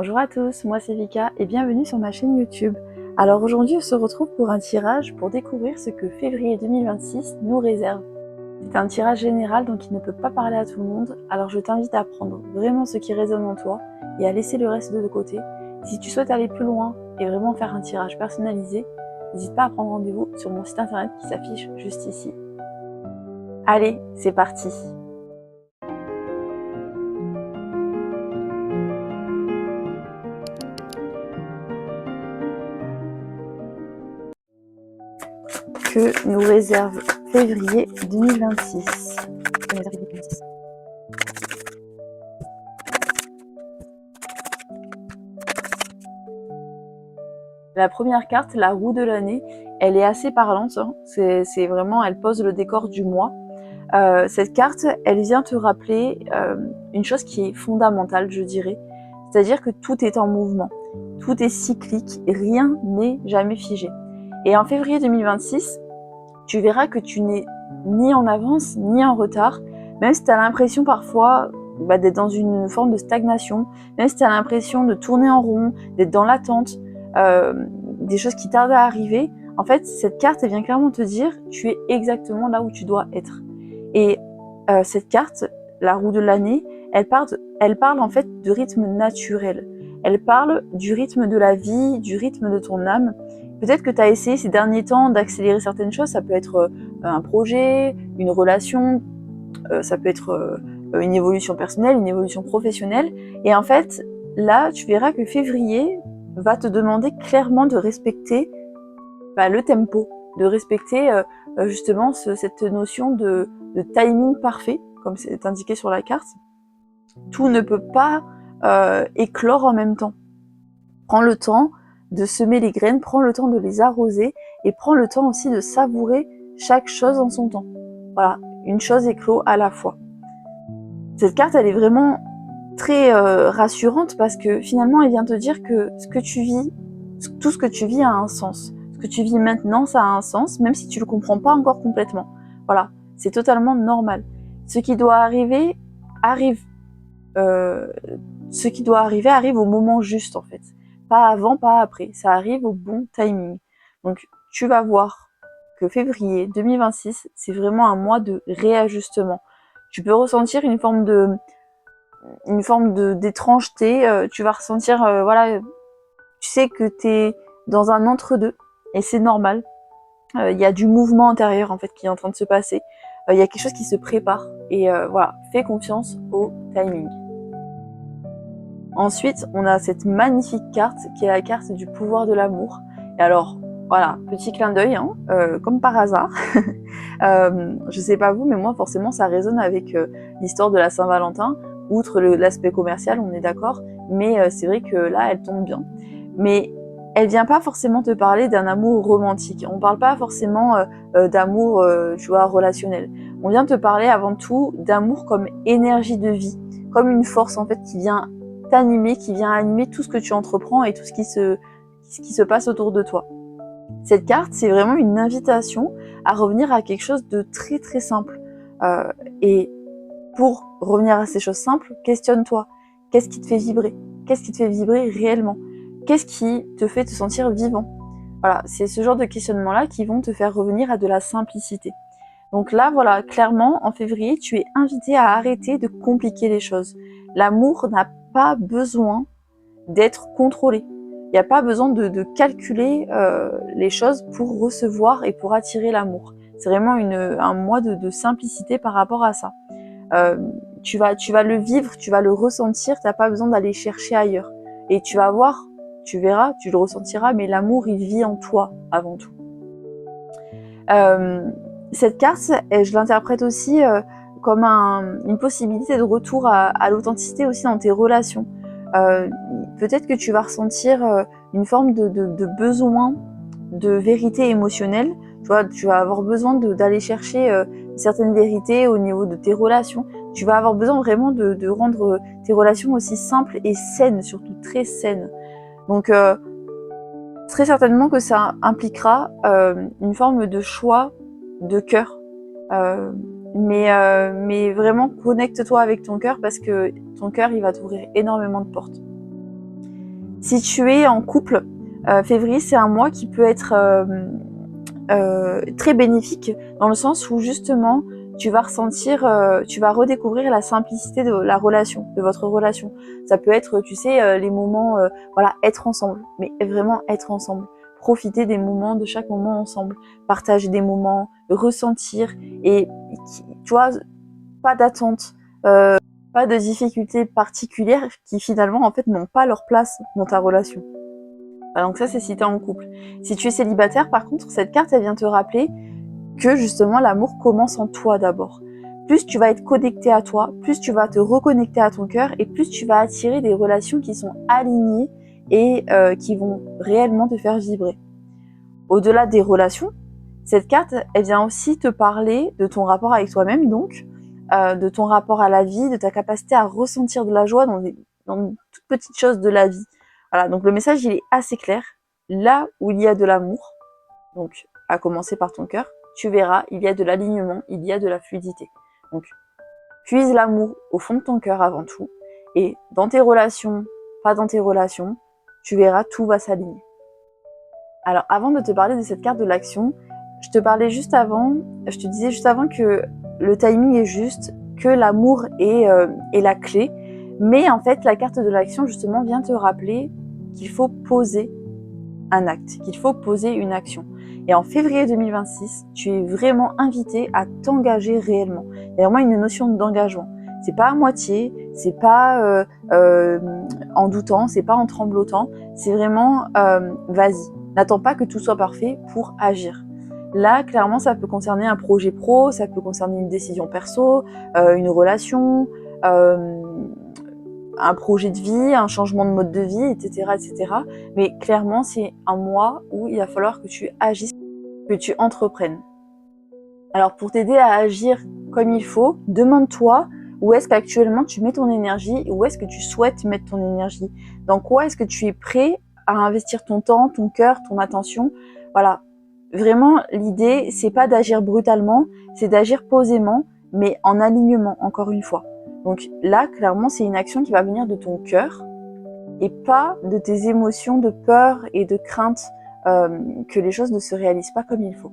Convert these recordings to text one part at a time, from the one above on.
Bonjour à tous, moi c'est Vika et bienvenue sur ma chaîne YouTube. Alors aujourd'hui on se retrouve pour un tirage pour découvrir ce que février 2026 nous réserve. C'est un tirage général donc il ne peut pas parler à tout le monde, alors je t'invite à prendre vraiment ce qui résonne en toi et à laisser le reste de côté. Si tu souhaites aller plus loin et vraiment faire un tirage personnalisé, n'hésite pas à prendre rendez-vous sur mon site internet qui s'affiche juste ici. Allez, c'est parti! Que nous réserve février 2026. La première carte, la roue de l'année, elle est assez parlante. Hein. C'est vraiment, elle pose le décor du mois. Cette carte, elle vient te rappeler une chose qui est fondamentale, je dirais. C'est-à-dire que tout est en mouvement, tout est cyclique, rien n'est jamais figé. Et en février 2026, tu verras que tu n'es ni en avance, ni en retard, même si tu as l'impression parfois d'être dans une forme de stagnation, même si tu as l'impression de tourner en rond, d'être dans l'attente, des choses qui tardent à arriver. En fait, cette carte, elle vient clairement te dire tu es exactement là où tu dois être. Et cette carte, la roue de l'année, elle parle en fait de rythme naturel. Elle parle du rythme de la vie, du rythme de ton âme. Peut-être que tu as essayé ces derniers temps d'accélérer certaines choses, ça peut être un projet, une relation, ça peut être une évolution personnelle, une évolution professionnelle. Et en fait, là, tu verras que février va te demander clairement de respecter le tempo, de respecter justement cette notion de timing parfait, comme c'est indiqué sur la carte. Tout ne peut pas éclore en même temps. Prends le temps de semer les graines, prends le temps de les arroser et prends le temps aussi de savourer chaque chose en son temps. Voilà, une chose éclot à la fois. Cette carte, elle est vraiment très rassurante parce que finalement, elle vient te dire que ce que tu vis, tout ce que tu vis a un sens. Ce que tu vis maintenant, ça a un sens, même si tu le comprends pas encore complètement. Voilà, c'est totalement normal. Ce qui doit arriver, arrive. Ce qui doit arriver arrive au moment juste en fait. Pas avant, pas après. Ça arrive au bon timing. Donc tu vas voir que février 2026, c'est vraiment un mois de réajustement. Tu peux ressentir une forme d'étrangeté. Tu vas ressentir, tu sais que tu es dans un entre-deux et c'est normal. Il y a du mouvement intérieur en fait qui est en train de se passer. Il y a quelque chose qui se prépare et voilà, fais confiance au timing. Ensuite, on a cette magnifique carte qui est la carte du pouvoir de l'amour. Et alors, voilà, petit clin d'œil, hein, comme par hasard. Je sais pas vous, mais moi forcément ça résonne avec l'histoire de la Saint-Valentin. Outre l'aspect commercial, on est d'accord, mais c'est vrai que là, elle tombe bien. Mais elle vient pas forcément te parler d'un amour romantique. On parle pas forcément d'amour, tu vois, relationnel. On vient te parler avant tout d'amour comme énergie de vie, comme une force en fait qui vient t'animer, qui vient animer tout ce que tu entreprends et tout ce qui se passe autour de toi. Cette carte, c'est vraiment une invitation à revenir à quelque chose de très très simple. Et pour revenir à ces choses simples, questionne-toi. Qu'est-ce qui te fait vibrer? Qu'est-ce qui te fait vibrer réellement? Qu'est-ce qui te fait te sentir vivant? Voilà, c'est ce genre de questionnements-là qui vont te faire revenir à de la simplicité. Donc là, voilà, clairement, en février, tu es invité à arrêter de compliquer les choses. L'amour n'a pas besoin d'être contrôlé. Il n'y a pas besoin de calculer les choses pour recevoir et pour attirer l'amour. C'est vraiment un mois de simplicité par rapport à ça. Tu vas le vivre, tu vas le ressentir, tu n'as pas besoin d'aller chercher ailleurs. Et tu vas voir, tu verras, tu le ressentiras, mais l'amour, il vit en toi avant tout. Cette carte, je l'interprète aussi comme une possibilité de retour à l'authenticité aussi dans tes relations. Peut-être que tu vas ressentir une forme de besoin de vérité émotionnelle. Tu vois, tu vas avoir besoin d'aller chercher une certaine vérité au niveau de tes relations. Tu vas avoir besoin vraiment de rendre tes relations aussi simples et saines, surtout très saines. Donc, très certainement que ça impliquera une forme de choix de cœur. Mais vraiment, connecte-toi avec ton cœur parce que ton cœur, il va t'ouvrir énormément de portes. Si tu es en couple, février, c'est un mois qui peut être très bénéfique dans le sens où justement tu vas ressentir, tu vas redécouvrir la simplicité de la relation, de votre relation. Ça peut être, tu sais, les moments, voilà, être ensemble, mais vraiment être ensemble. Profiter des moments, de chaque moment ensemble, partager des moments, ressentir et tu vois, pas d'attente, pas de difficultés particulières qui finalement en fait n'ont pas leur place dans ta relation. Donc ça c'est si tu es en couple. Si tu es célibataire par contre, cette carte elle vient te rappeler que justement l'amour commence en toi d'abord. Plus tu vas être connecté à toi, plus tu vas te reconnecter à ton cœur et plus tu vas attirer des relations qui sont alignées et qui vont réellement te faire vibrer. Au-delà des relations, cette carte, elle vient aussi te parler de ton rapport avec toi-même, donc de ton rapport à la vie, de ta capacité à ressentir de la joie dans toutes petites choses de la vie. Voilà, donc le message, il est assez clair. Là où il y a de l'amour, donc à commencer par ton cœur, tu verras, il y a de l'alignement, il y a de la fluidité. Donc, puise l'amour au fond de ton cœur avant tout, et dans tes relations, pas dans tes relations, tu verras, tout va s'aligner. Alors, avant de te parler de cette carte de l'action, je te disais juste avant que le timing est juste, que l'amour est la clé, mais en fait, la carte de l'action, justement, vient te rappeler qu'il faut poser un acte, qu'il faut poser une action. Et en février 2026, tu es vraiment invité à t'engager réellement. Il y a vraiment une notion d'engagement. C'est pas à moitié, c'est pas en doutant, c'est pas en tremblotant, c'est vraiment vas-y. N'attends pas que tout soit parfait pour agir. Là, clairement, ça peut concerner un projet pro, ça peut concerner une décision perso, une relation, un projet de vie, un changement de mode de vie, etc., etc. Mais clairement, c'est un mois où il va falloir que tu agisses, que tu entreprennes. Alors, pour t'aider à agir comme il faut, demande-toi où est-ce qu'actuellement tu mets ton énergie et où est-ce que tu souhaites mettre ton énergie. Dans quoi est-ce que tu es prêt à investir ton temps, ton cœur, ton attention. Voilà. Vraiment, l'idée, c'est pas d'agir brutalement, c'est d'agir posément, mais en alignement, encore une fois. Donc là, clairement, c'est une action qui va venir de ton cœur et pas de tes émotions de peur et de crainte que les choses ne se réalisent pas comme il faut.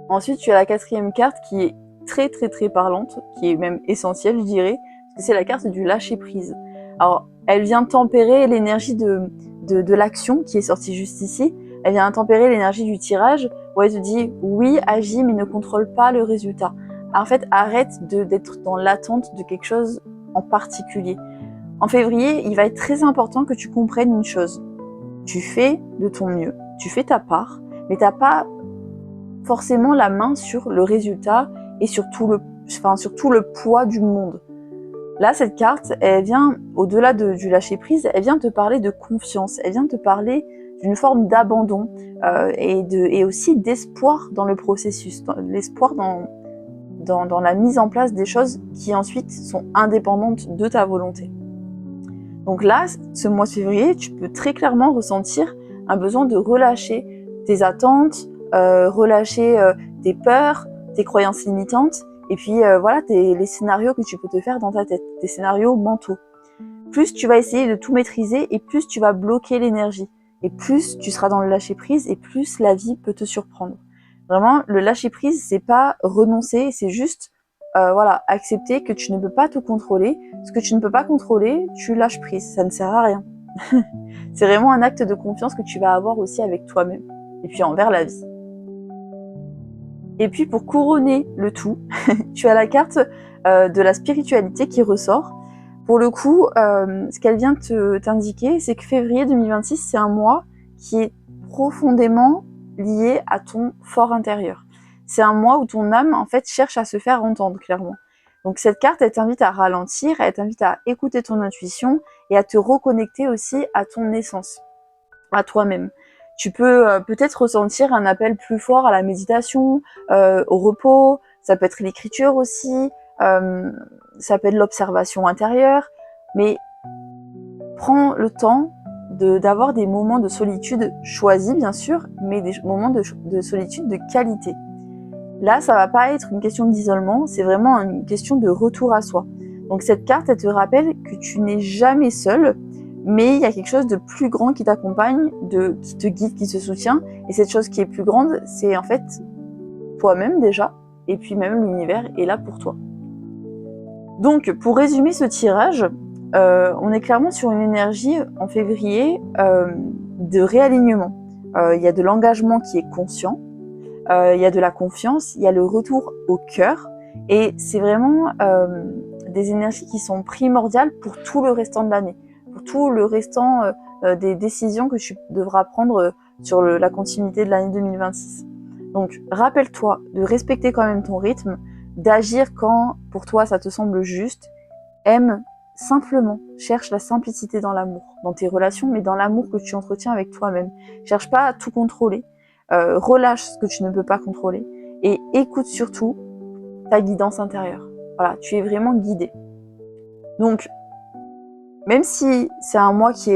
Ensuite, tu as la quatrième carte qui est très très très parlante, qui est même essentielle, je dirais, parce que c'est la carte du lâcher prise. Alors, elle vient tempérer l'énergie de l'action qui est sortie juste ici. Elle vient tempérer l'énergie du tirage où elle te dit oui, agis, mais ne contrôle pas le résultat. En fait, arrête d'être dans l'attente de quelque chose en particulier. En février, il va être très important que tu comprennes une chose. Tu fais de ton mieux, tu fais ta part, mais tu n'as pas forcément la main sur le résultat et sur tout le poids du monde. Là, cette carte, elle vient, au-delà du lâcher-prise, elle vient te parler de confiance, elle vient te parler d'une forme d'abandon et aussi d'espoir dans le processus, l'espoir dans la mise en place des choses qui ensuite sont indépendantes de ta volonté. Donc là, ce mois de février, tu peux très clairement ressentir un besoin de relâcher tes attentes, relâcher tes peurs, tes croyances limitantes, et puis voilà, les scénarios que tu peux te faire dans ta tête, tes scénarios mentaux. Plus tu vas essayer de tout maîtriser, et plus tu vas bloquer l'énergie. Et plus tu seras dans le lâcher-prise, et plus la vie peut te surprendre. Vraiment, le lâcher-prise, c'est pas renoncer, c'est juste voilà, accepter que tu ne peux pas te contrôler. Ce que tu ne peux pas contrôler, tu lâches prise, ça ne sert à rien. C'est vraiment un acte de confiance que tu vas avoir aussi avec toi-même, et puis envers la vie. Et puis pour couronner le tout, tu as la carte de la spiritualité qui ressort. Pour le coup, ce qu'elle vient t'indiquer, c'est que février 2026, c'est un mois qui est profondément lié à ton fort intérieur. C'est un mois où ton âme, en fait, cherche à se faire entendre, clairement. Donc cette carte, elle t'invite à ralentir, elle t'invite à écouter ton intuition et à te reconnecter aussi à ton essence, à toi-même. Tu peux peut-être ressentir un appel plus fort à la méditation, au repos, ça peut être l'écriture aussi, ça peut être l'observation intérieure, mais prends le temps d'avoir des moments de solitude choisis bien sûr, mais des moments de solitude de qualité. Là, ça va pas être une question d'isolement, c'est vraiment une question de retour à soi. Donc cette carte, elle te rappelle que tu n'es jamais seul, mais il y a quelque chose de plus grand qui t'accompagne, qui te guide, qui te soutient. Et cette chose qui est plus grande, c'est en fait toi-même déjà, et puis même l'univers est là pour toi. Donc, pour résumer ce tirage, on est clairement sur une énergie en février de réalignement. Il y a de l'engagement qui est conscient, il y a de la confiance, il y a le retour au cœur, et c'est vraiment des énergies qui sont primordiales pour tout le restant de l'année, pour tout le restant des décisions que tu devras prendre sur la continuité de l'année 2026. Donc, rappelle-toi de respecter quand même ton rythme, d'agir quand pour toi ça te semble juste, aime simplement, cherche la simplicité dans l'amour, dans tes relations, mais dans l'amour que tu entretiens avec toi-même. Cherche pas à tout contrôler, relâche ce que tu ne peux pas contrôler, et écoute surtout ta guidance intérieure. Voilà, tu es vraiment guidé. Donc, même si c'est un mois qui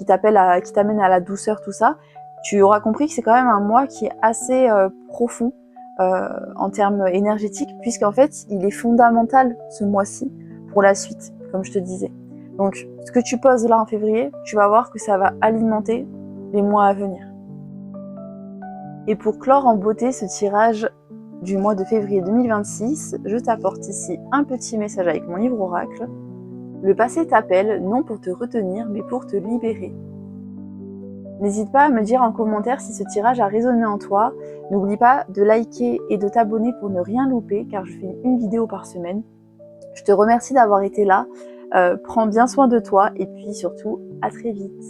t'amène à la douceur, tout ça, tu auras compris que c'est quand même un mois qui est assez profond en termes énergétiques, puisqu'en fait, il est fondamental ce mois-ci pour la suite, comme je te disais. Donc, ce que tu poses là en février, tu vas voir que ça va alimenter les mois à venir. Et pour clore en beauté ce tirage du mois de février 2026, je t'apporte ici un petit message avec mon livre oracle. Le passé t'appelle, non pour te retenir, mais pour te libérer. N'hésite pas à me dire en commentaire si ce tirage a résonné en toi. N'oublie pas de liker et de t'abonner pour ne rien louper, car je fais une vidéo par semaine. Je te remercie d'avoir été là. Prends bien soin de toi et puis surtout, à très vite.